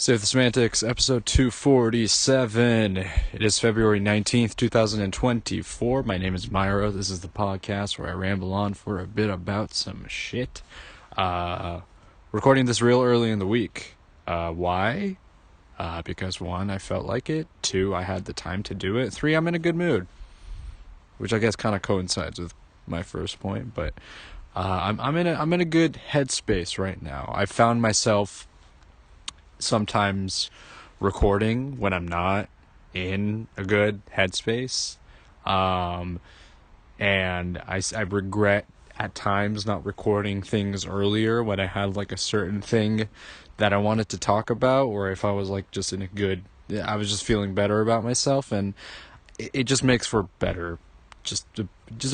Save the Semantics, episode 247. It is February 19th, 2024. My name is Myra. This is the podcast where I ramble on for a bit about some shit. Recording this real early in the week. Why? Because one, I felt like it. Two, I had the time to do it. Three, I'm in a good mood. Which I guess kind of coincides with my first point, but I'm in a good headspace right now. I found myself sometimes recording when I'm not in a good headspace. And I regret at times not recording things earlier when I had like a certain thing that I wanted to talk about, or if I was like just in a good, I was just feeling better about myself, and it just makes for better, just a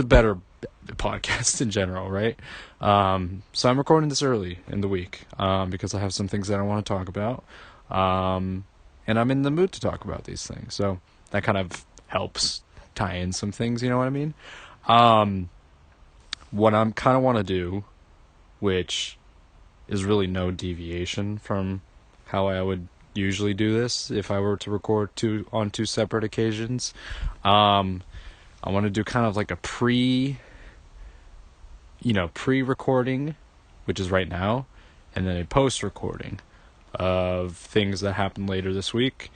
better podcast in general, right? So I'm recording this early in the week because I have some things that I want to talk about, and I'm in the mood to talk about these things, so that kind of helps tie in some things, you know what I mean? What I'm kind of want to do, which is really no deviation from how I would usually do this if I were to record on two separate occasions. I want to do kind of like a pre-recording, which is right now, and then a post-recording of things that happened later this week,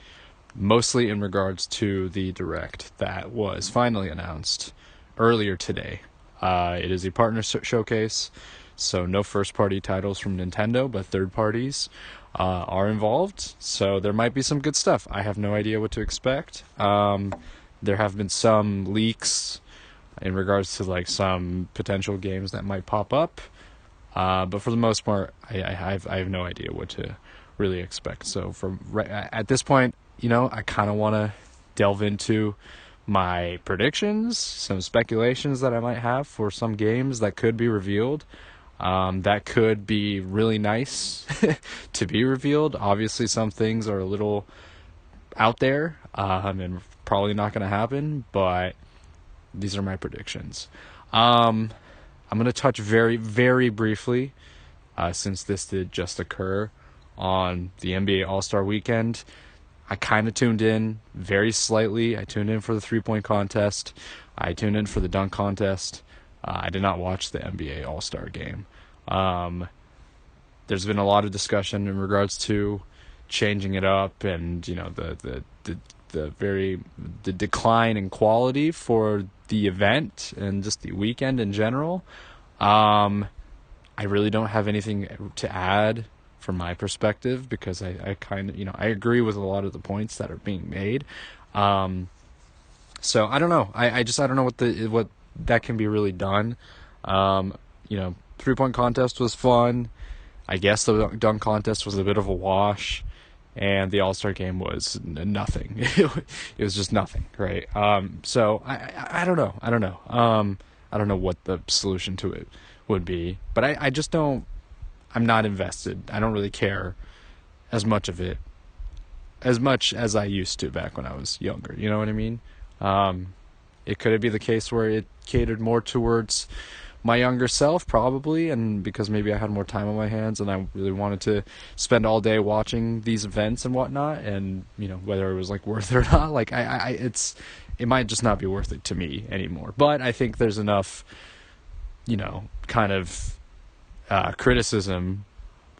mostly in regards to the Direct that was finally announced earlier today. It is a partner showcase, so no first-party titles from Nintendo, but third parties are involved, so there might be some good stuff. I have no idea what to expect. There have been some leaks in regards to like some potential games that might pop up, but for the most part, I have no idea what to really expect. So at this point, I kind of want to delve into my predictions, some speculations that I might have for some games that could be revealed. That could be really nice to be revealed. Obviously, some things are a little out there and probably not going to happen, but these are my predictions. I'm going to touch very, very briefly, since this did just occur on the NBA All-Star Weekend. I kind of tuned in very slightly. I tuned in for the three-point contest. I tuned in for the dunk contest. I did not watch the NBA All-Star game. There's been a lot of discussion in regards to changing it up, and the decline in quality for the event and just the weekend in general. I really don't have anything to add from my perspective, because I kind of, I agree with a lot of the points that are being made. So I don't know. I don't know what that can be really done. 3-point contest was fun. I guess the dunk contest was a bit of a wash, and the All-Star game was nothing. It was just nothing, right? So I don't know. I don't know what the solution to it would be, but I just don't. I'm not invested. I don't really care as much as I used to back when I was younger. You know what I mean? It could be the case where it catered more towards my younger self, probably, and because maybe I had more time on my hands and I really wanted to spend all day watching these events and whatnot, and whether it was like worth it or not, like it might just not be worth it to me anymore. But I think there's enough kind of criticism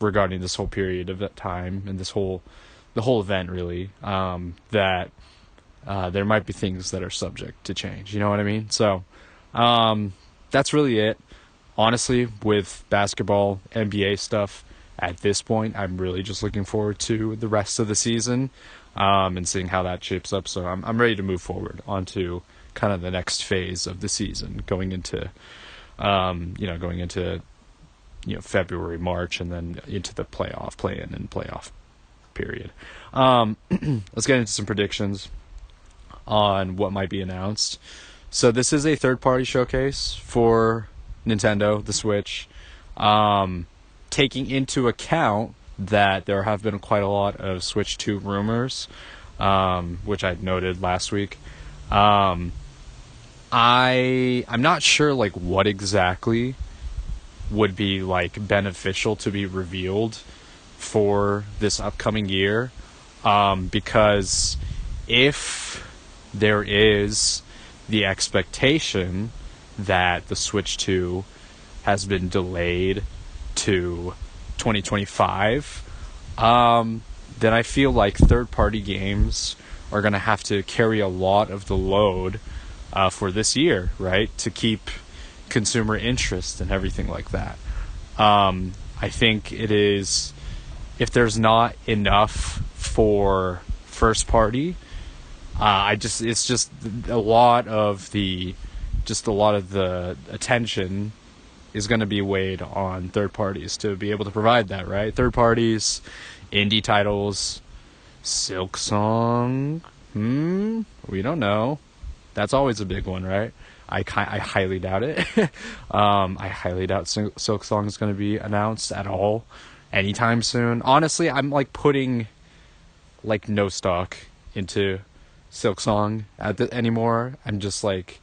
regarding this whole period of that time and the whole event really, that there might be things that are subject to change. You know what I mean? So that's really it. Honestly, with basketball, NBA stuff, at this point, I'm really just looking forward to the rest of the season, and seeing how that shapes up. So I'm ready to move forward onto kind of the next phase of the season, going into February, March, and then into the play-in and playoff period. Let's get into some predictions on what might be announced. So this is a third-party showcase for Nintendo, the Switch, taking into account that there have been quite a lot of Switch 2 rumors, which I noted last week. I'm not sure like what exactly would be like beneficial to be revealed for this upcoming year, because if there is the expectation that the Switch 2 has been delayed to 2025, then I feel like third-party games are going to have to carry a lot of the load for this year, right? To keep consumer interest and everything like that. I think it is, if there's not enough for first party, it's just a lot of the attention is going to be weighed on third parties to be able to provide that, right? Third parties, indie titles, Silk Song, we don't know. That's always a big one, right? I highly doubt it. I highly doubt Silk Song is going to be announced at all anytime soon. Honestly, I'm like putting like no stock into Silk Song anymore. I'm just like,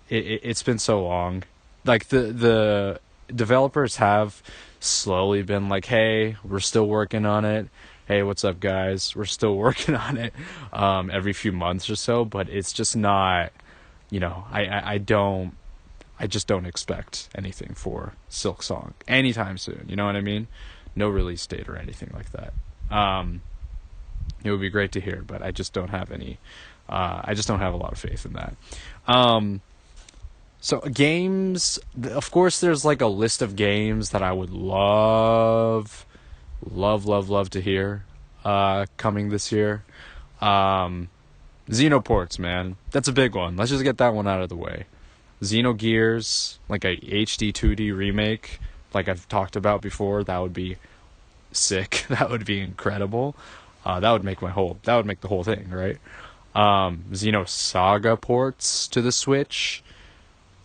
it's been so long. Like the developers have slowly been like, hey, we're still working on it. Hey, what's up, guys? We're still working on it every few months or so, but it's just not, I just don't expect anything for Silk Song anytime soon. You know what I mean? No release date or anything like that. It would be great to hear, but I just don't have any. I just don't have a lot of faith in that. So games, of course, there's like a list of games that I would love to hear coming this year. Xenoports, man, that's a big one. Let's just get that one out of the way. Xenogears, like a HD 2D remake, like I've talked about before, that would be sick. That would be incredible. That would make the whole thing, right? Xenosaga ports to the Switch,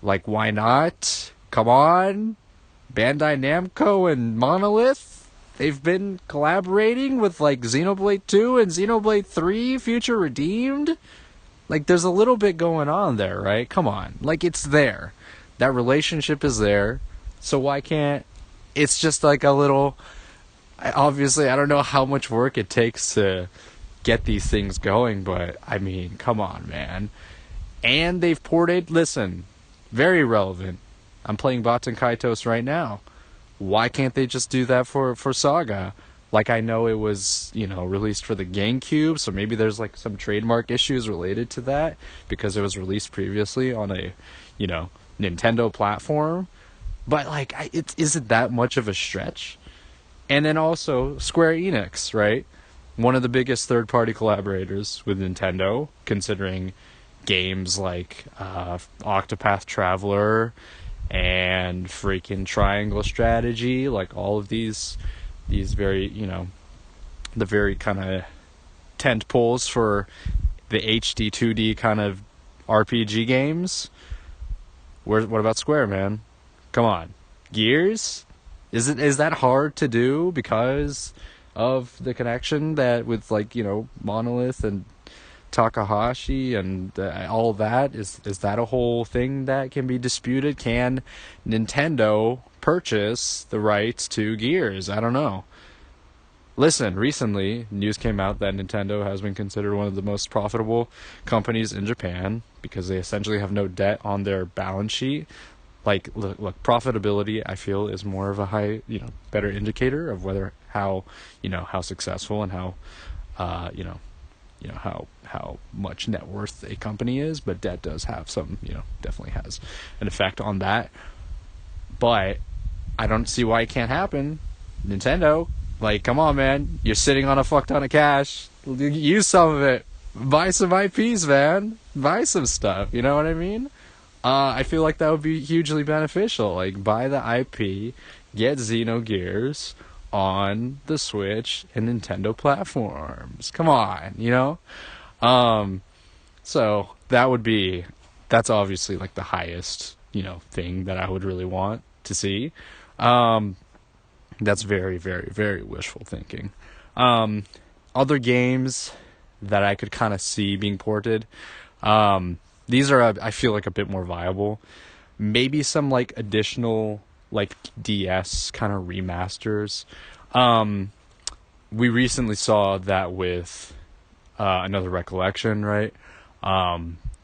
like, why not? Come on, Bandai Namco and Monolith, they've been collaborating with like Xenoblade 2 and Xenoblade 3 Future Redeemed. Like, there's a little bit going on there, right? Come on, like, it's there. That relationship is there, so why can't? It's just like a little. Obviously, I don't know how much work it takes to get these things going, but I mean, come on, man. And they've ported. Listen, very relevant. I'm playing Baten Kaitos right now. Why can't they just do that for Saga? Like, I know it was, released for the GameCube, so maybe there's like some trademark issues related to that because it was released previously on a, Nintendo platform. But like, isn't that much of a stretch? And then also Square Enix, right? One of the biggest third-party collaborators with Nintendo, considering games like Octopath Traveler and freaking Triangle Strategy, like all of these very, the very kind of tent poles for the HD 2D kind of RPG games. What about Square, man? Come on. Gears? Is that hard to do because of the connection that with like, Monolith and Takahashi and all that? Is that a whole thing that can be disputed? Can Nintendo purchase the rights to Gears? I don't know. Listen, recently news came out that Nintendo has been considered one of the most profitable companies in Japan because they essentially have no debt on their balance sheet. Like, look, profitability, I feel, is more of a better indicator of how successful and how much net worth a company is. But debt does have some, definitely has an effect on that. But I don't see why it can't happen. Nintendo, like, come on, man, you're sitting on a fuck ton of cash. Use some of it. Buy some IPs, man. Buy some stuff. You know what I mean? I feel like that would be hugely beneficial. Like, buy the IP, get Xenogears on the Switch and Nintendo platforms. Come on, So that's obviously like the highest, thing that I would really want to see. That's very, very, very wishful thinking. Other games that I could kind of see being ported, these are, I feel like, a bit more viable. Maybe some, like, additional, like, DS kind of remasters. we recently saw that with another recollection, right?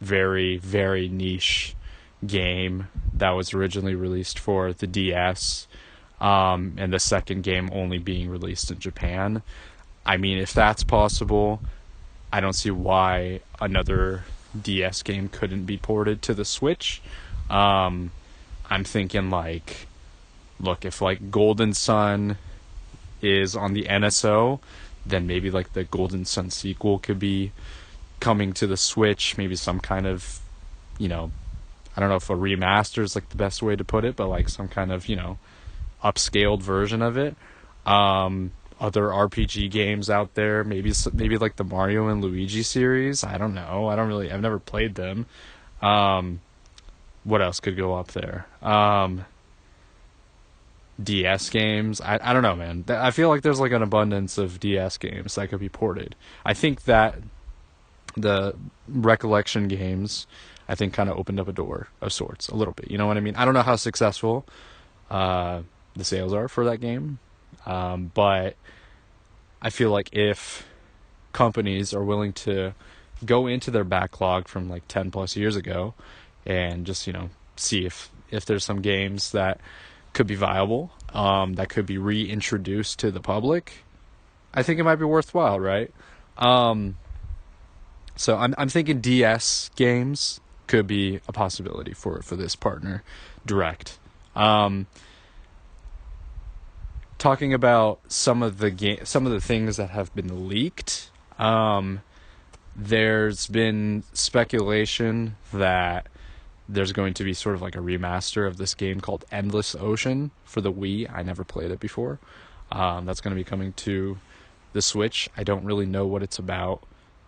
Very, very niche game that was originally released for the DS, and the second game only being released in Japan. I mean, if that's possible, I don't see why another DS game couldn't be ported to the Switch. Um, I'm thinking like, look, if like Golden Sun is on the NSO, then maybe like the Golden Sun sequel could be coming to the Switch. Maybe some kind of, you know, I don't know if a remaster is like the best way to put it, but like some kind of, upscaled version of it. Other RPG games out there, maybe like the Mario and Luigi series. I don't know. I've never played them. Um, what else could go up there? DS games. I don't know, man. I feel like there's like an abundance of DS games that could be ported. I think that the recollection games, I think, kind of opened up a door of sorts a little bit. You know what I mean? I don't know how successful uh, the sales are for that game, but I feel like if companies are willing to go into their backlog from like 10 plus years ago and just see if there's some games that could be viable, that could be reintroduced to the public, I think it might be worthwhile, right? Um, so I'm thinking DS games could be a possibility for this partner direct. Um, Talking about some of the things that have been leaked. There's been speculation that there's going to be sort of like a remaster of this game called Endless Ocean for the Wii. I never played it before. That's going to be coming to the Switch. I don't really know what it's about.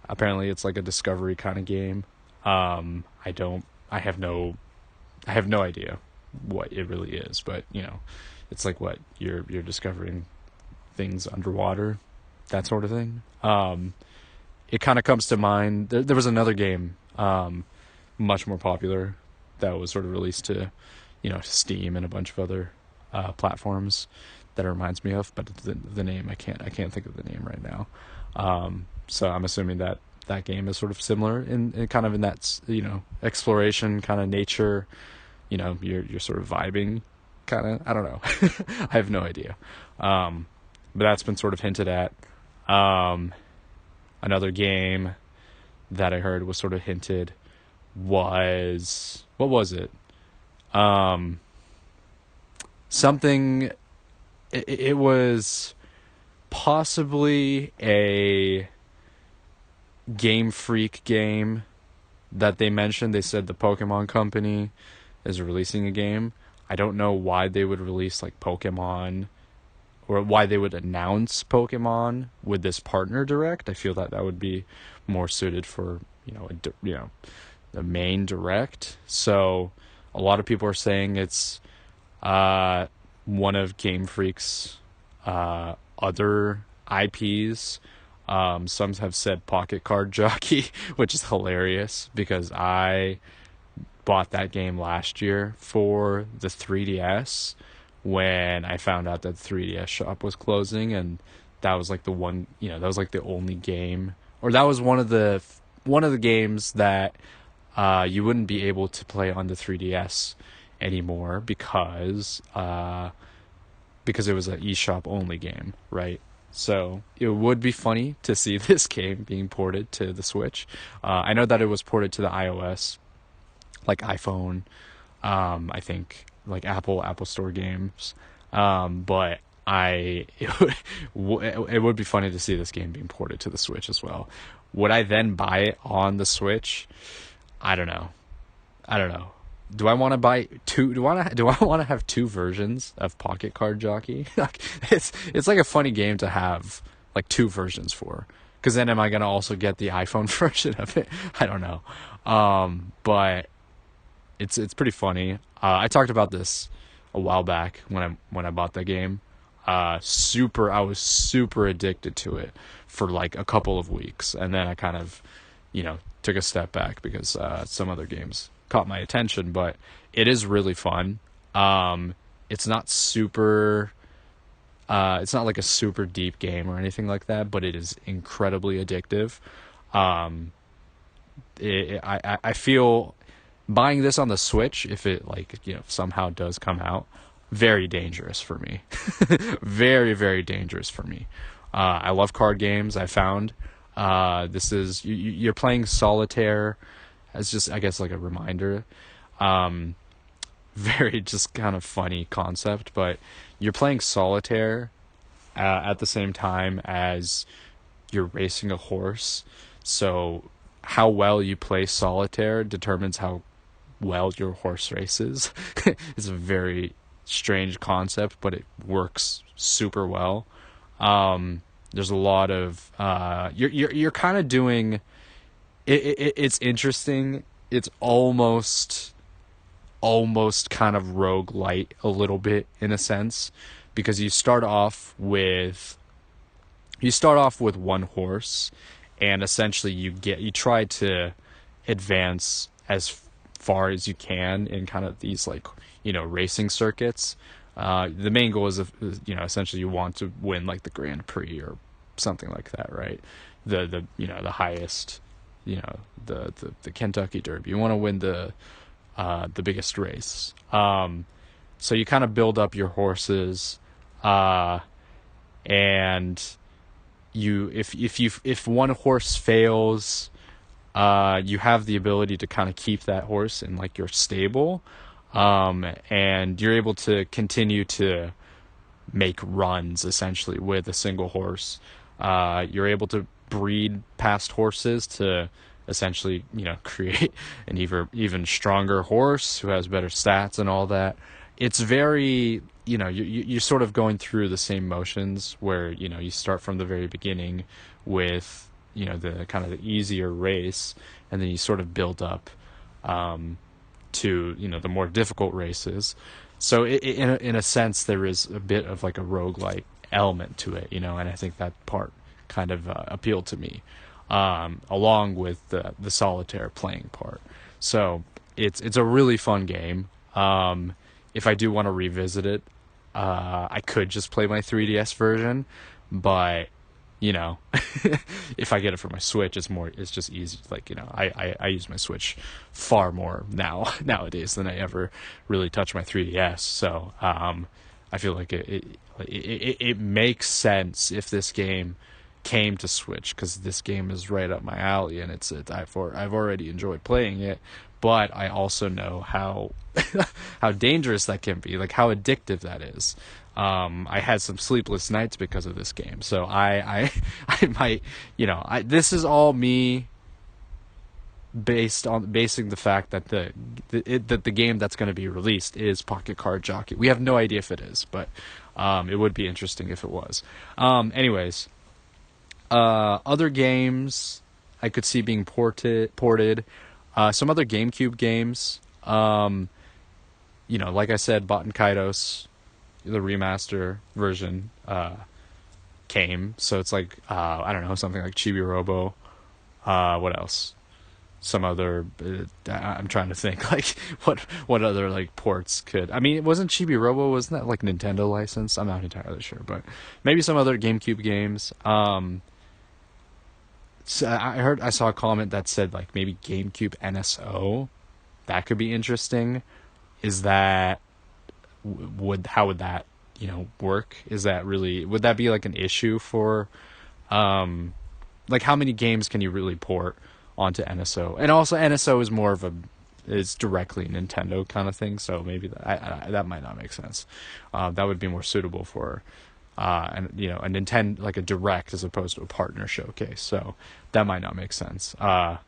Apparently, it's like a discovery kind of game. I don't. I have no idea what it really is, but it's like what you're discovering things underwater, that sort of thing. It kind of comes to mind. There was another game, much more popular, that was sort of released to, Steam and a bunch of other platforms that it reminds me of, but the name I can't think of the name right now. So I'm assuming that that game is sort of similar in kind of in that exploration kind of nature. You're sort of vibing, kind of. I don't know. I have no idea. But that's been sort of hinted at. Another game that I heard was sort of hinted was, what was it? Um, Something. It was possibly a Game Freak game that they mentioned. They said the Pokemon Company is releasing a game. I don't know why they would release like Pokemon, or why they would announce Pokemon with this partner direct. I feel that that would be more suited for the main direct. So a lot of people are saying it's one of Game Freak's other IPs. Some have said Pocket Card Jockey, which is hilarious because I bought that game last year for the 3DS when I found out that the 3DS shop was closing, and that was like the one, that was like the only game, or that was one of the games that you wouldn't be able to play on the 3DS anymore because it was an eShop only game, right? So it would be funny to see this game being ported to the Switch. I know that it was ported to the iOS, like iPhone, I think like Apple Store games. But it would be funny to see this game being ported to the Switch as well. Would I then buy it on the Switch? I don't know. I don't know. Do I want to buy two? Do I want to have two versions of Pocket Card Jockey? It's like a funny game to have like two versions for. Because then am I gonna also get the iPhone version of it? I don't know. But it's pretty funny. I talked about this a while back when I bought the game. I was super addicted to it for like a couple of weeks, and then I kind of, took a step back because some other games caught my attention. But it is really fun. It's not super. It's not like a super deep game or anything like that, but it is incredibly addictive. Um, I feel buying this on the Switch, if it like somehow does come out, very dangerous for me. Very, very dangerous for me. I love card games. I found this is you're playing solitaire as just, I guess, like a reminder. Um, Very just kind of funny concept, but you're playing solitaire at the same time as you're racing a horse. So how well you play solitaire determines how well your horse races. It's a very strange concept, but it works super well. There's a lot of you're kind of doing it's interesting. It's almost kind of roguelite a little bit in a sense, because you start off with one horse, and essentially you try to advance as far as you can in kind of these like racing circuits. The main goal is essentially you want to win like the Grand Prix or something like that, right? The highest, the Kentucky Derby. You want to win the biggest race. So you kind of build up your horses, and if one horse fails, you have the ability to kind of keep that horse in like your stable, and you're able to continue to make runs essentially with a single horse. You're able to breed past horses to essentially create an even stronger horse who has better stats and all that. It's very you're sort of going through the same motions where you start from the very beginning with the kind of the easier race, and then you sort of build up to the more difficult races. So in a sense there is a bit of like a roguelike element to it, and I think that part kind of appealed to me, along with the solitaire playing part. So it's a really fun game. If I do want to revisit it, I could just play my 3DS version, but if I get it for my Switch, it's just easy. Like I use my Switch far more nowadays than I ever really touch my 3DS. So I feel like it makes sense if this game came to Switch, because this game is right up my alley, and I've already enjoyed playing it, but I also know how how dangerous that can be, like how addictive that is. I had some sleepless nights because of this game, so I might this is all me basing the fact that the game that's going to be released is Pocket Card Jockey. We have no idea if it is, but it would be interesting if it was. Anyways. Other games I could see being ported. Some other GameCube games. Like I said, Baten Kaitos, the remaster version, came. So it's like, I don't know, something like Chibi Robo. What else? Some other, I'm trying to think, like, what other, like, ports could, I mean, wasn't that, like, Nintendo license? I'm not entirely sure, but maybe some other GameCube games. So I saw a comment that said like maybe GameCube NSO, that could be interesting. Is that how would that work? Is that really, would that be like an issue for like how many games can you really port onto NSO? And also NSO is directly Nintendo kind of thing, so maybe that might not make sense. That would be more suitable for and a Nintendo, like a direct as opposed to a partner showcase. So that might not make sense. I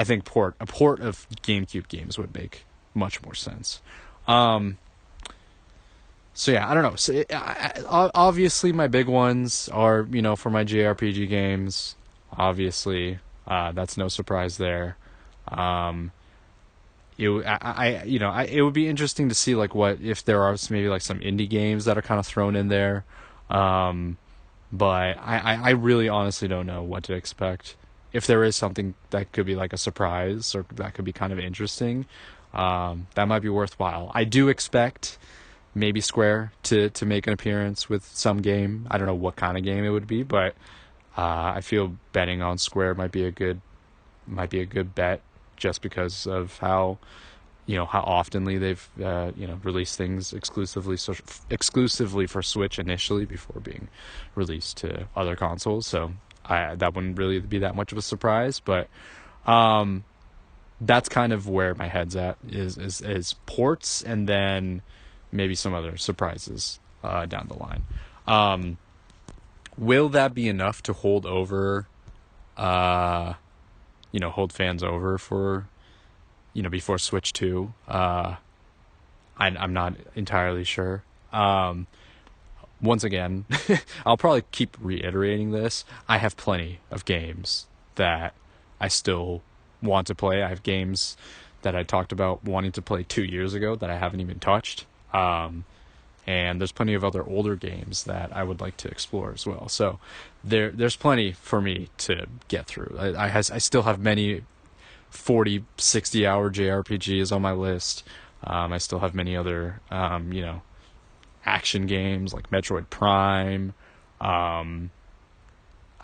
think a port of GameCube games would make much more sense. So yeah, I don't know. So obviously my big ones are for my JRPG games. Obviously, that's no surprise there. It would be interesting to see like what if there are maybe like some indie games that are kind of thrown in there. But I really honestly don't know what to expect. If there is something that could be like a surprise or that could be kind of interesting, that might be worthwhile. I do expect maybe Square to make an appearance with some game. I don't know what kind of game it would be, but I feel betting on Square might be a good bet, just because of how how oftenly they've released things exclusively for Switch initially before being released to other consoles. So that wouldn't really be that much of a surprise, but that's kind of where my head's at, is ports, and then maybe some other surprises down the line. Will that be enough to hold fans over for before Switch 2? I'm not entirely sure. Once again, I'll probably keep reiterating this. I have plenty of games that I still want to play. I have games that I talked about wanting to play 2 years ago that I haven't even touched. And there's plenty of other older games that I would like to explore as well. So there's plenty for me to get through. I still have many 40, 60 hour JRPGs on my list. I still have many other, action games like Metroid Prime. I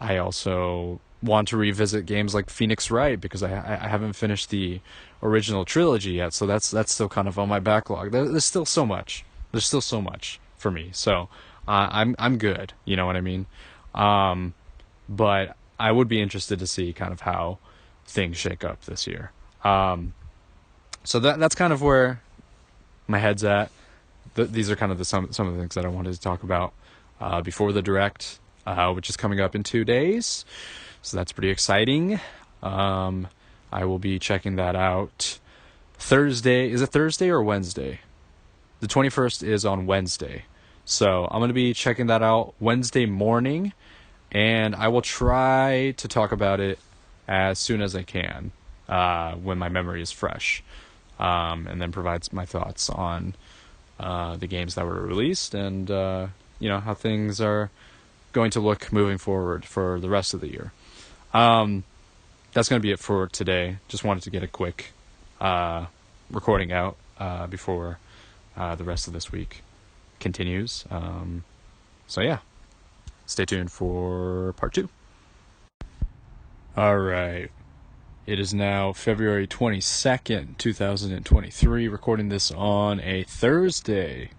also want to revisit games like Phoenix Wright, because I haven't finished the original trilogy yet. So that's still kind of on my backlog. There's still so much. There's still so much for me. So I'm good. You know what I mean? But I would be interested to see kind of how things shake up this year. So that's kind of where my head's at. These are kind of some of the things that I wanted to talk about before the Direct, which is coming up in 2 days. So that's pretty exciting. I will be checking that out Thursday. Is it Thursday or Wednesday? The 21st is on Wednesday. So I'm going to be checking that out Wednesday morning, and I will try to talk about it as soon as I can, when my memory is fresh, and then provides my thoughts on the games that were released, and how things are going to look moving forward for the rest of the year. That's going to be it for today. Just wanted to get a quick recording out before the rest of this week continues. So yeah, stay tuned for part 2. All right. It is now February 22nd, 2023, recording this on a Thursday.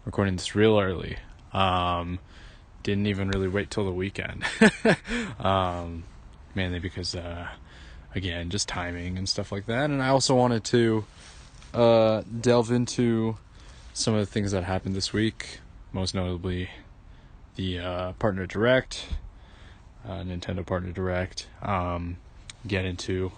Recording this real early. Didn't even really wait till the weekend. Mainly because, again, just timing and stuff like that. And I also wanted to delve into some of the things that happened this week. Most notably, the Partner Direct. Nintendo Partner Direct. Get into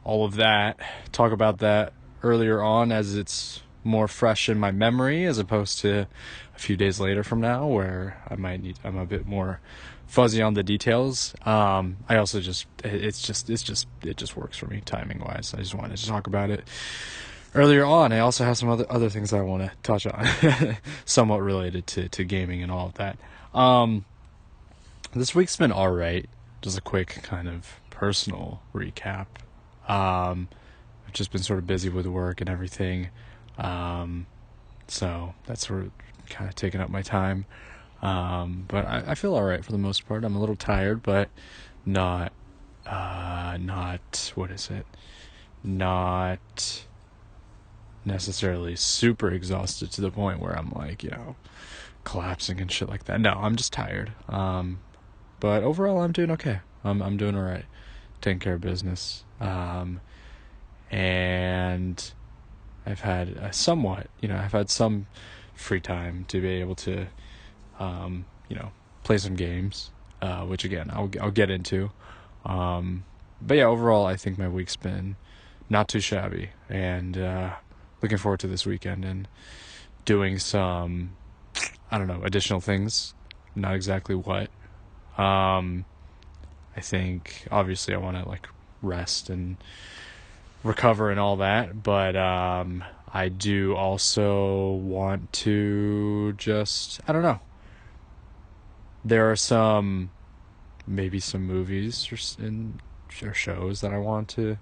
all of that, talk about that earlier on, as it's more fresh in my memory, as opposed to a few days later from now, where I'm a bit more fuzzy on the details. I also it just works for me timing wise. I just wanted to talk about it earlier on. I also have some other things that I want to touch on, somewhat related to gaming and all of that. This week's been alright. Just a quick kind of personal recap. I've just been sort of busy with work and everything. So that's sort of kind of taken up my time. But I feel alright for the most part. I'm a little tired, but not, what is it? Not necessarily super exhausted to the point where I'm like, collapsing and shit like that. No, I'm just tired. But overall, I'm doing okay. I'm doing all right, taking care of business. And I've had I've had some free time to be able to, play some games, which again, I'll get into. But yeah, overall, I think my week's been not too shabby, and looking forward to this weekend and doing some, additional things. Not exactly what. I think obviously I want to rest and recover and all that, but I do also want to just, there are maybe some movies or shows that I want to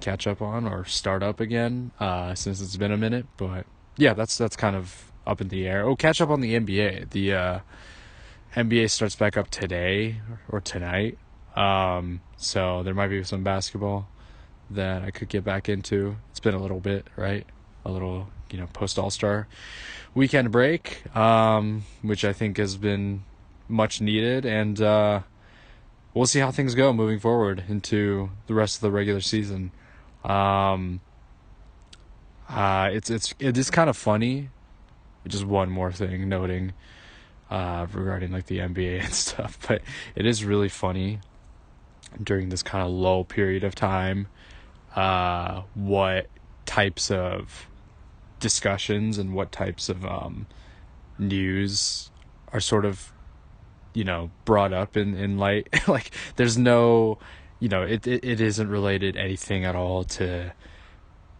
catch up on or start up again, since it's been a minute, but Yeah, that's kind of up in the air. Oh, catch up on the NBA. The NBA starts back up today or tonight. So there might be some basketball that I could get back into. It's been a little bit, right? A little, post All-Star weekend break, which I think has been much needed, and we'll see how things go moving forward into the rest of the regular season. Um, it is kind of funny. Just one more thing noting regarding like the NBA and stuff, but it is really funny during this kind of lull period of time what types of discussions and what types of news are sort of brought up in light. Like there's no, it isn't related anything at all to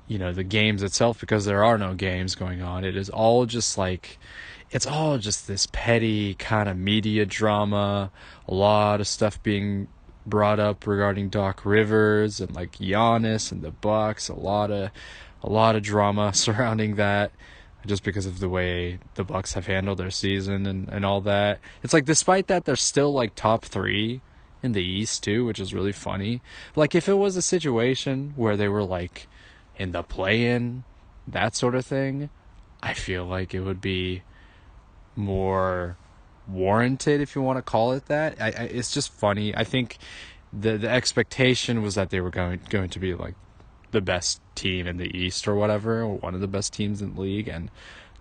the games itself, because there are no games going on. It is all just like, it's all just this petty kind of media drama, a lot of stuff being brought up regarding Doc Rivers and like Giannis and the Bucks, a lot of drama surrounding that, just because of the way the Bucks have handled their season and all that. It's like, despite that, they're still like top 3 in the East too, which is really funny. Like if it was a situation where they were like in the play-in, that sort of thing, I feel like it would be more warranted, if you want to call it that. It's just funny. I think the expectation was that they were going to be like the best team in the East or whatever, or one of the best teams in the league, and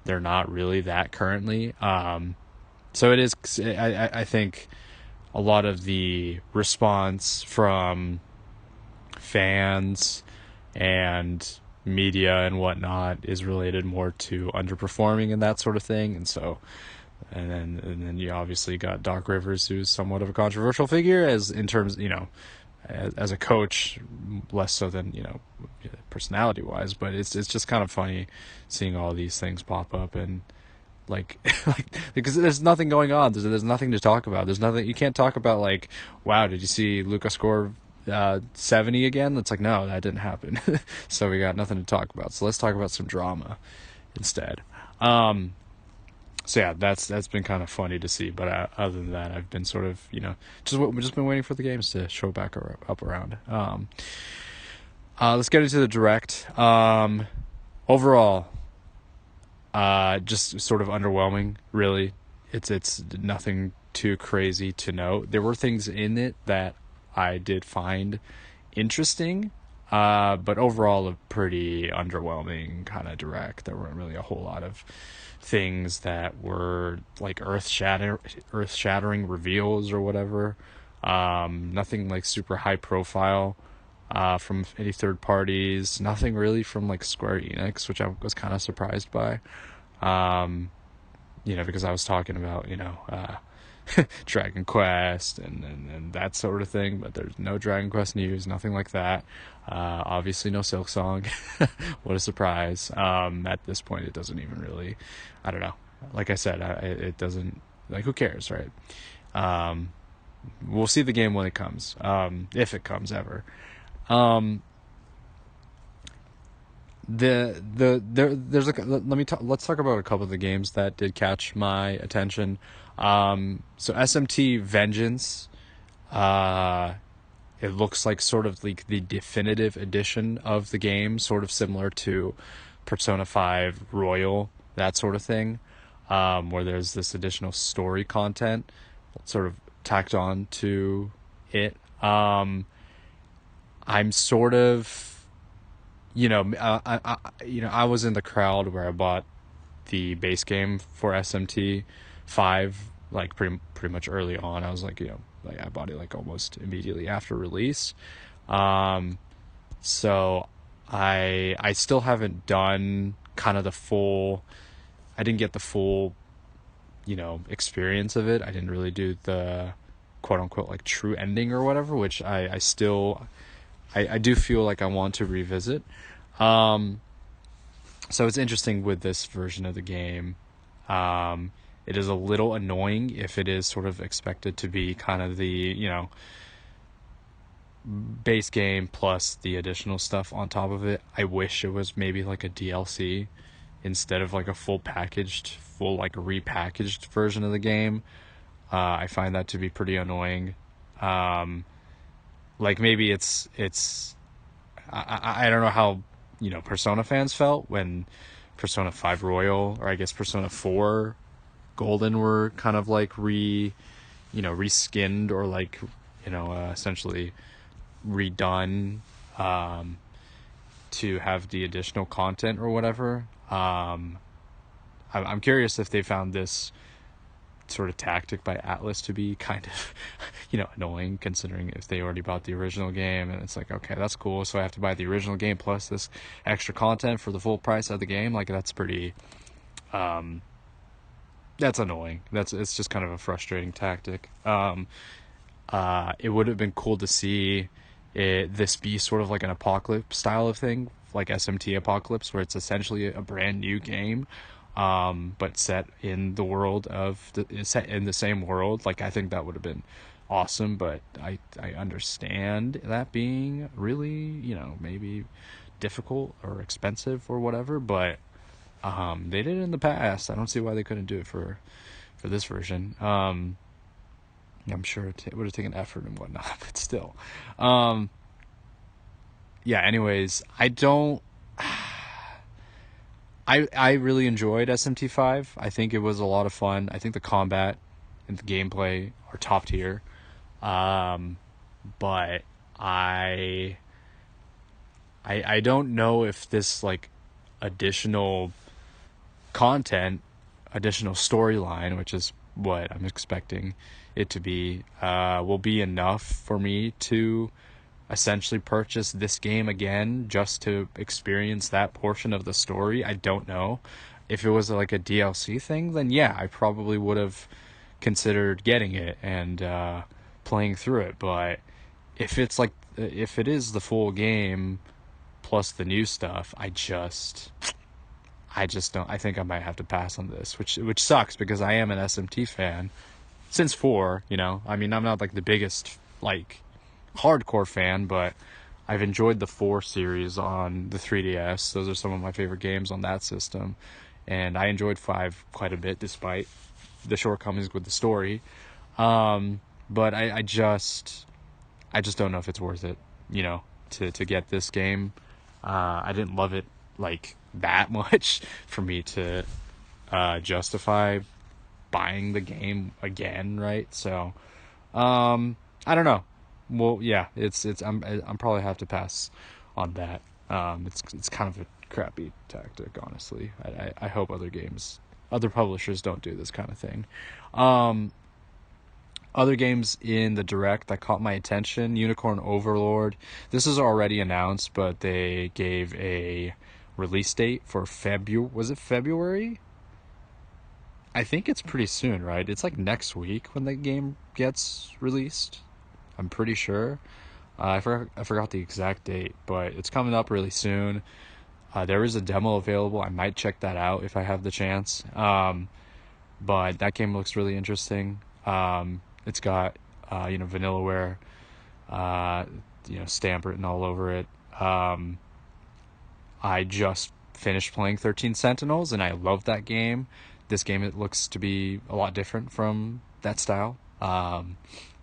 they're not really that currently. So it is. I think a lot of the response from fans and media and whatnot is related more to underperforming and that sort of thing. And so, and then you obviously got Doc Rivers, who's somewhat of a controversial figure as in terms, as a coach, less so than personality wise. But it's just kind of funny seeing all these things pop up, and like because there's nothing going on. There's nothing to talk about. There's nothing, you can't talk about like, wow, did you see Luka score 70 again? That's like, no, that didn't happen. So we got nothing to talk about. So let's talk about some drama instead. So yeah, that's been kind of funny to see. But other than that, I've been sort of just been waiting for the games to show back up around. Let's get into the direct. Overall, just sort of underwhelming. Really, it's nothing too crazy to note. There were things in it that I did find interesting, but overall a pretty underwhelming kind of direct. There weren't really a whole lot of things that were like earth-shattering reveals or whatever. Nothing like super high profile from any third parties. Nothing really from like Square Enix, which I was kind of surprised by. Because I was talking about Dragon Quest and that sort of thing, but there's no Dragon Quest news, nothing like that. Obviously no Silk Song. What a surprise. At this point it doesn't even really, I don't know, like I said, it doesn't, like, who cares, right? We'll see the game when it comes, if it comes ever. There's let's talk about a couple of the games that did catch my attention. So SMT Vengeance, it looks like sort of like the definitive edition of the game, sort of similar to Persona 5 Royal, that sort of thing, where there's this additional story content sort of tacked on to it. I'm sort of, I was in the crowd where I bought the base game for SMT 5, like pretty much early on. I was like, like I bought it like almost immediately after release. So I still haven't done kind of the full, I didn't get the full, experience of it. I didn't really do the quote unquote like true ending or whatever, which I still, I do feel like I want to revisit. So it's interesting with this version of the game. It is a little annoying if it is sort of expected to be kind of the, base game plus the additional stuff on top of it. I wish it was maybe like a DLC instead of like a full like repackaged version of the game. I find that to be pretty annoying. Um, like maybe it's I don't know how Persona fans felt when Persona 5 Royal, or I guess Persona 4 Golden, were kind of like reskinned, or like essentially redone, um, to have the additional content or whatever. I'm curious if they found this sort of tactic by Atlas to be kind of annoying, considering if they already bought the original game, and it's like, okay, that's cool, so I have to buy the original game plus this extra content for the full price of the game. Like, that's pretty that's annoying. It's just kind of a frustrating tactic. It would have been cool to see this be sort of like an apocalypse style of thing, like SMT Apocalypse, where it's essentially a brand new game, but set in the world set in the same world. Like, I think that would have been awesome, but I understand that being really, maybe difficult or expensive or whatever, but they did it in the past. I don't see why they couldn't do it for this version. I'm sure it would have taken effort and whatnot, but still. Yeah, anyways, I really enjoyed SMT5. I think it was a lot of fun. I think the combat and the gameplay are top tier. But I don't know if this, like, additional content, additional storyline, which is what I'm expecting it to be, will be enough for me to essentially purchase this game again just to experience that portion of the story. I don't know. If it was like a DLC thing, then yeah, I probably would have considered getting it and playing through it. But if it is the full game plus the new stuff, I just don't. I think I might have to pass on this, which sucks, because I am an SMT fan since 4. I mean, I'm not like the biggest, like, hardcore fan, but I've enjoyed the 4 series on the 3DS. Those are some of my favorite games on that system, and I enjoyed 5 quite a bit, despite the shortcomings with the story. But I just don't know if it's worth it, to get this game. I didn't love it like that much for me to justify buying the game again, right? So I don't know. Well, yeah, I'm probably have to pass on that. It's kind of a crappy tactic, honestly. I hope other publishers don't do this kind of thing. Other games in the Direct that caught my attention: Unicorn Overlord. This is already announced, but they gave a release date for February. Was it February? I think it's pretty soon, right? It's like next week when the game gets released. I'm pretty sure. I forgot the exact date, but it's coming up really soon. There is a demo available. I might check that out if I have the chance. But that game looks really interesting. It's got Vanillaware stamp written all over it. I just finished playing 13 Sentinels, and I love that game. This game, it looks to be a lot different from that style.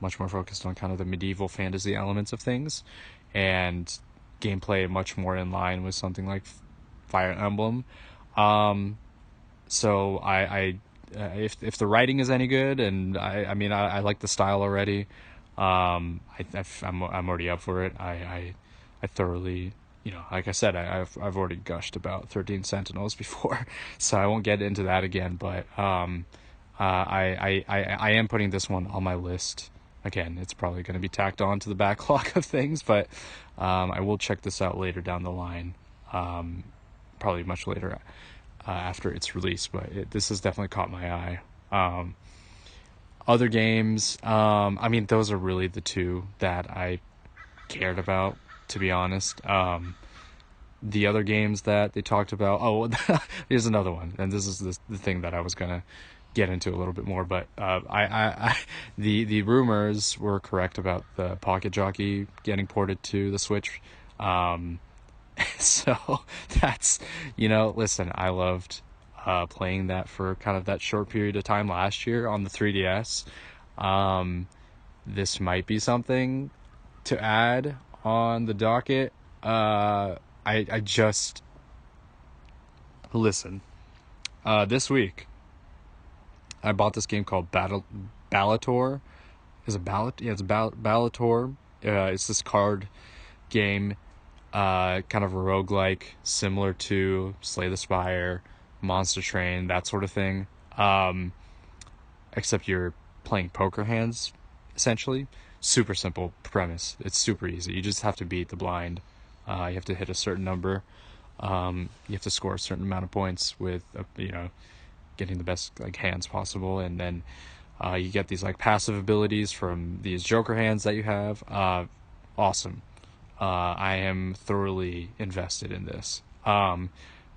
Much more focused on kind of the medieval fantasy elements of things, and gameplay much more in line with something like Fire Emblem. So if the writing is any good, and I mean, I like the style already, I'm already up for it. I thoroughly, like I said, I've already gushed about 13 Sentinels before, so I won't get into that again. But I am putting this one on my list. Again, it's probably going to be tacked on to the backlog of things, but I will check this out later down the line, probably much later after its release. But this has definitely caught my eye. Other games, I mean, those are really the two that I cared about, to be honest. The other games that they talked about, here's another one, and this is the thing that I was gonna get into a little bit more, but the rumors were correct about the Pocket Jockey getting ported to the Switch. So that's, listen, I loved playing that for kind of that short period of time last year on the 3DS. Um, this might be something to add on the docket. I just listen. This week I bought this game called Balatro. Is it Ballot? Yeah, it's Balatro. It's this card game, kind of a roguelike, similar to Slay the Spire, Monster Train, that sort of thing. Except you're playing poker hands, essentially. Super simple premise. It's super easy. You just have to beat the blind. You have to hit a certain number. You have to score a certain amount of points with, getting the best like hands possible, and then you get these like passive abilities from these Joker hands that you have. Awesome. I am thoroughly invested in this. The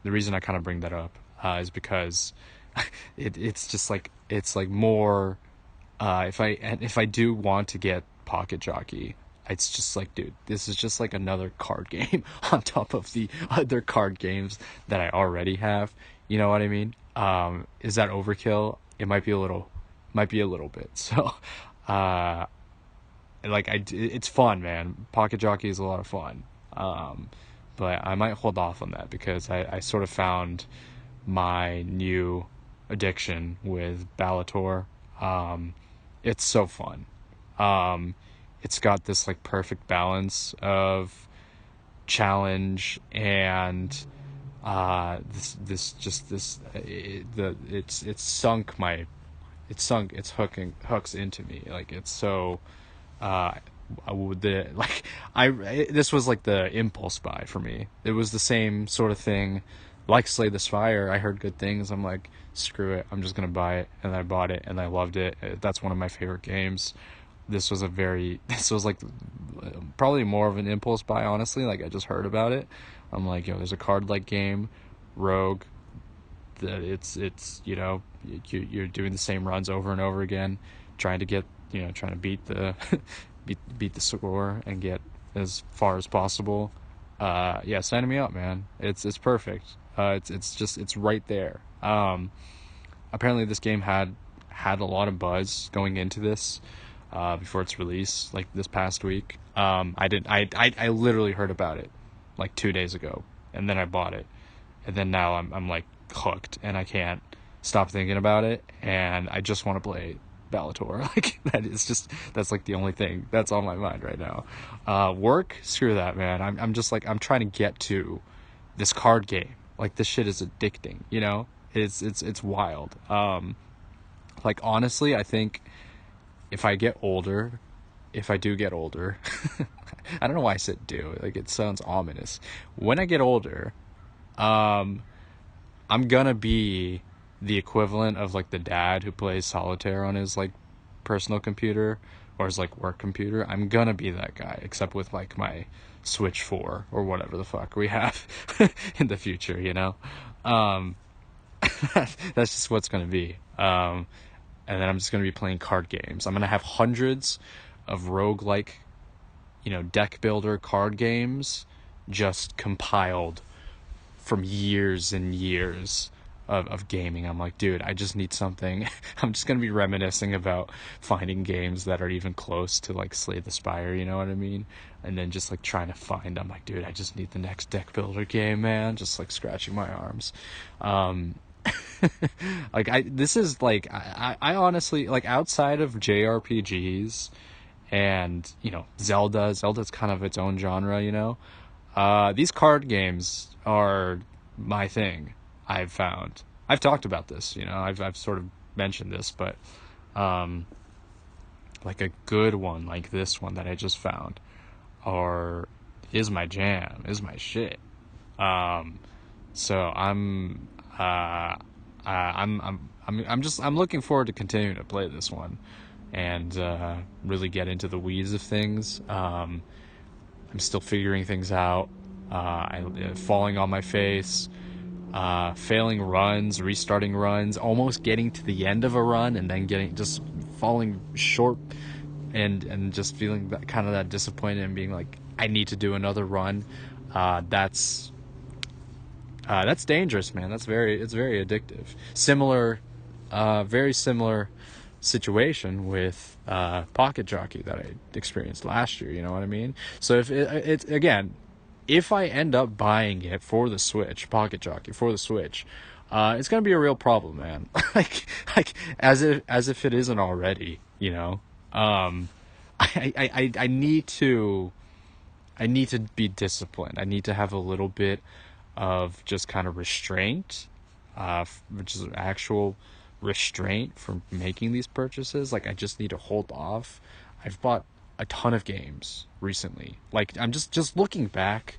reason I kind of bring that up is because it's just like it's like more. If I do want to get Pocket Jockey, it's just like, dude, this is just like another card game on top of the other card games that I already have. You know what I mean? Is that overkill? It might be a little bit. So, uh, it's fun, man. Pocket Jockey is a lot of fun. But I might hold off on that because I sort of found my new addiction with Balatro. It's so fun. It's got this like perfect balance of challenge and it's hooks into me. Like it's so uh this was like the impulse buy for me. It was the same sort of thing like Slay the Spire. I heard good things. I'm like, screw it, I'm just gonna buy it, and I bought it and I loved it. That's one of my favorite games. This was like probably more of an impulse buy, honestly. Like I just heard about it. I'm like, yo, there's a card like game, Rogue, that it's you're doing the same runs over and over again, trying to get trying to beat the beat the score and get as far as possible. Yeah, sign me up, man. It's perfect. It's right there. Apparently this game had a lot of buzz going into this before its release, like this past week. I literally heard about it like 2 days ago, and then I bought it, and then now I'm like hooked, and I can't stop thinking about it, and I just want to play Balatro. Like that's like the only thing that's on my mind right now. Work, screw that, man. I'm just like, I'm trying to get to this card game. Like this shit is addicting, it's wild. Like honestly, I think if I get older, if I do get older, I don't know why I said do, like it sounds ominous. When I get older, I'm gonna be the equivalent of like the dad who plays solitaire on his like personal computer or his like work computer. I'm gonna be that guy, except with like my Switch 4 or whatever the fuck we have in the future, um that's just what's gonna be. And then I'm just gonna be playing card games. I'm gonna have hundreds of roguelike, deck builder card games just compiled from years and years of gaming. I'm like, dude, I just need something. I'm just gonna be reminiscing about finding games that are even close to like Slay the Spire, you know what I mean? And then just like trying to find, I'm like, dude, I just need the next deck builder game, man. Just like scratching my arms. Like this is like I honestly, like, outside of JRPGs and Zelda's kind of its own genre, these card games are my thing. I've talked about this, I've sort of mentioned this, but like a good one like this one that I just found or is my jam, is my shit. So I'm looking forward to continuing to play this one and really get into the weeds of things. I'm still figuring things out. Falling on my face, failing runs, restarting runs, almost getting to the end of a run and then just falling short and just feeling that kind of that disappointed and being like, I need to do another run. That's that's dangerous, man. It's very addictive. Similar, very similar situation with Pocket Jockey that I experienced last year. You know what I mean? So if it again, if I end up buying it for the Switch, Pocket Jockey for the Switch, it's gonna be a real problem, man. like as if it isn't already. You know, um, I need to be disciplined. I need to have a little bit of just kind of restraint, which is actual restraint from making these purchases. Like I just need to hold off. I've bought a ton of games recently. Like I'm just looking back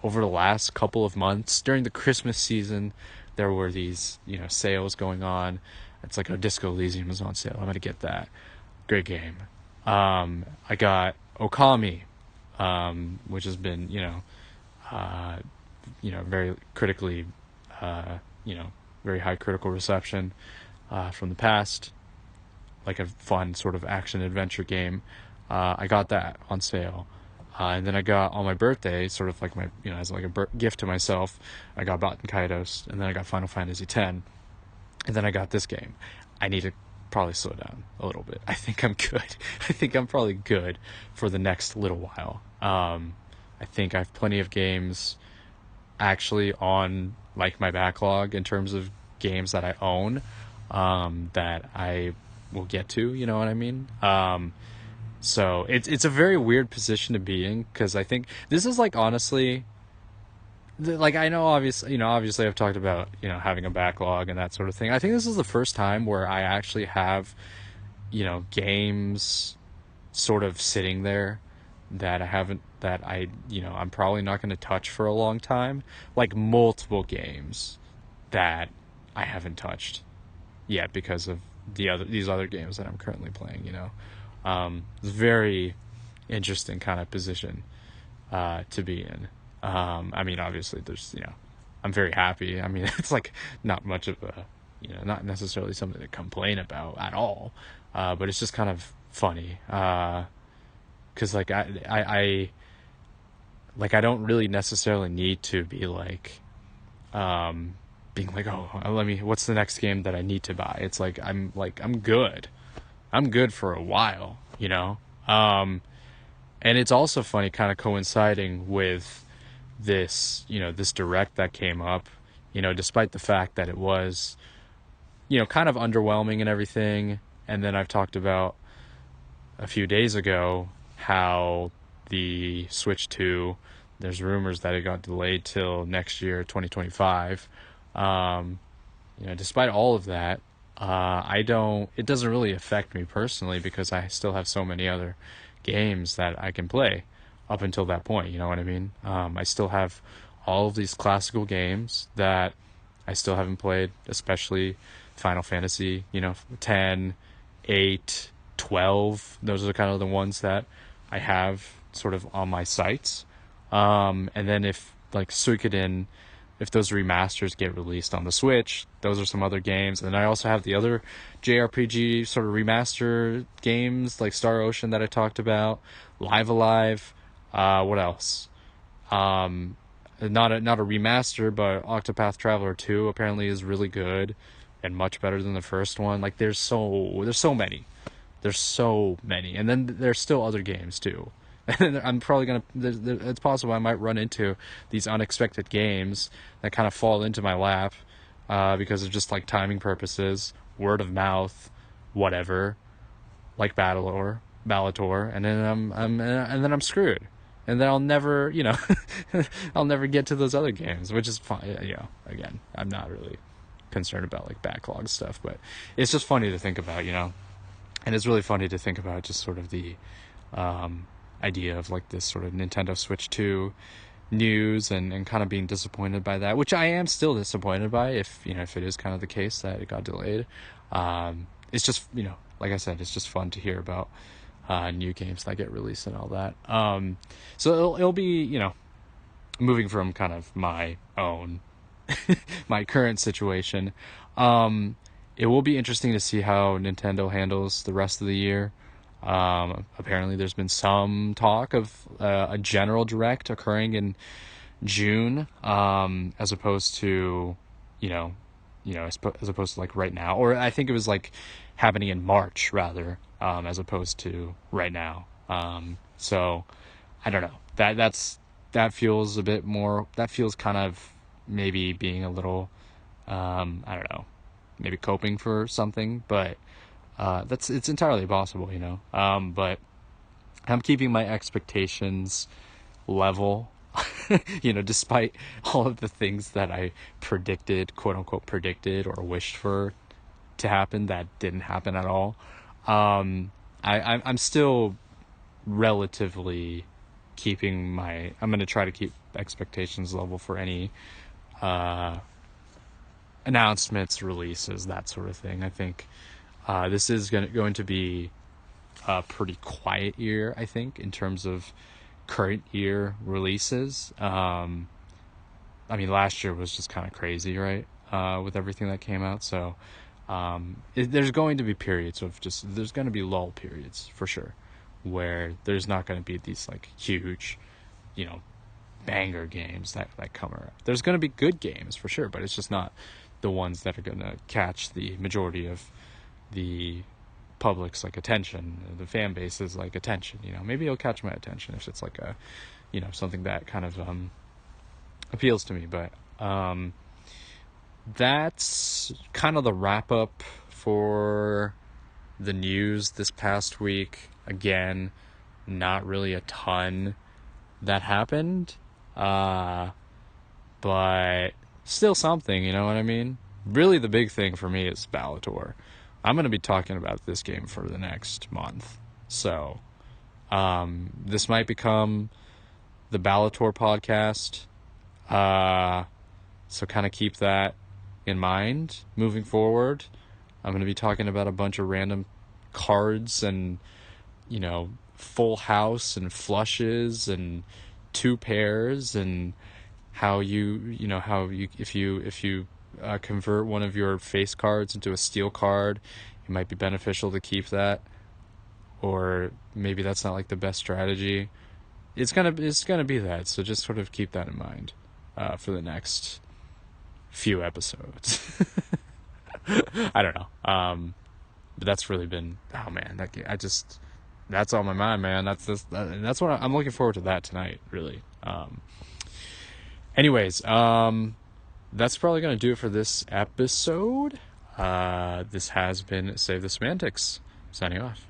over the last couple of months during the Christmas season, there were these sales going on. It's like Disco Elysium was on sale. I'm gonna get that. Great game. I got Okami, which has been uh, very critically, very high critical reception from the past, like a fun sort of action adventure game. I got that on sale. And then I got on my birthday, sort of like as like a gift to myself, I got Batten Kaitos, and then I got Final Fantasy X, and then I got this game. I need to probably slow down a little bit. I think I'm good. I think I'm probably good for the next little while. I think I have plenty of games actually on like my backlog in terms of games that I own, that I will get to. You know what I mean? So it's a very weird position to be in, because I think this is like honestly, like I know obviously I've talked about having a backlog and that sort of thing. I think this is the first time where I actually have games sort of sitting there that I'm probably not going to touch for a long time, like multiple games that I haven't touched yet because of these other games that I'm currently playing. It's a very interesting kind of position to be in. I mean, obviously, I'm very happy. I mean, it's like not much of a, not necessarily something to complain about at all, but it's just kind of funny, because like I don't really necessarily need to be like, being like, oh, what's the next game that I need to buy? It's like I'm good. I'm good for a while, and it's also funny, kind of coinciding with this direct that came up, despite the fact that it was, kind of underwhelming and everything. And then I've talked about a few days ago how the Switch 2, there's rumors that it got delayed till next year, 2025. Despite all of that, it doesn't really affect me personally, because I still have so many other games that I can play up until that point. You know what I mean? I still have all of these classical games that I still haven't played, especially Final Fantasy, 10, 8, 12. Those are kind of the ones that I have sort of on my sights. And then if like Suikoden, if those remasters get released on the Switch, those are some other games. And then I also have the other JRPG sort of remaster games like Star Ocean that I talked about, Live Alive. What else? Not a remaster, but Octopath Traveler 2 apparently is really good and much better than the first one. Like there's so many. There's so many. And then there's still other games too. And I'm probably going to, it's possible I might run into these unexpected games that kind of fall into my lap, because of just like timing purposes, word of mouth, whatever, like Balatro, and then I'm screwed. And then I'll never, I'll never get to those other games, which is fine. Again, I'm not really concerned about like backlog stuff, but it's just funny to think about, and it's really funny to think about just sort of the, idea of like this sort of Nintendo Switch 2 news, and kind of being disappointed by that, which I am still disappointed by, if it is kind of the case that it got delayed. It's just, like I said, it's just fun to hear about new games that get released and all that. So it'll be, moving from kind of my own, my current situation. It will be interesting to see how Nintendo handles the rest of the year. Apparently there's been some talk of a general direct occurring in June, as opposed to, you know, as opposed to like right now, or I think it was like happening in March rather, as opposed to right now. So I don't know. That feels a bit more. That feels kind of maybe being a little, I don't know, maybe coping for something, but it's entirely possible, But I'm keeping my expectations level, despite all of the things that I predicted, quote unquote, predicted or wished for to happen that didn't happen at all. I'm still relatively keeping my. I'm going to try to keep expectations level for any announcements, releases, that sort of thing. I think this is going to be a pretty quiet year, I think, in terms of current year releases. I mean, last year was just kind of crazy, right? With everything that came out. So there's going to be periods of there's going to be lull periods for sure, where there's not going to be these like huge, banger games that come around. There's going to be good games for sure, but it's just not the ones that are going to catch the majority of the public's like attention, the fan base's like attention. Maybe it'll catch my attention if it's like a, something that kind of appeals to me. But that's kind of the wrap up for the news this past week. Again, not really a ton that happened, but still something, you know what I mean? Really the big thing for me is Balatro. I'm going to be talking about this game for the next month. So this might become the Balatro podcast. So kind of keep that in mind moving forward. I'm going to be talking about a bunch of random cards and, full house and flushes and two pairs, and how if you convert one of your face cards into a steel card, it might be beneficial to keep that, or maybe that's not like the best strategy. It's gonna be that, so just sort of keep that in mind for the next few episodes. I don't know, but that's really been, oh man, that's on my mind, man. That's what I'm looking forward to, that tonight, really. Anyways, that's probably going to do it for this episode. This has been Save the Semantics, signing off.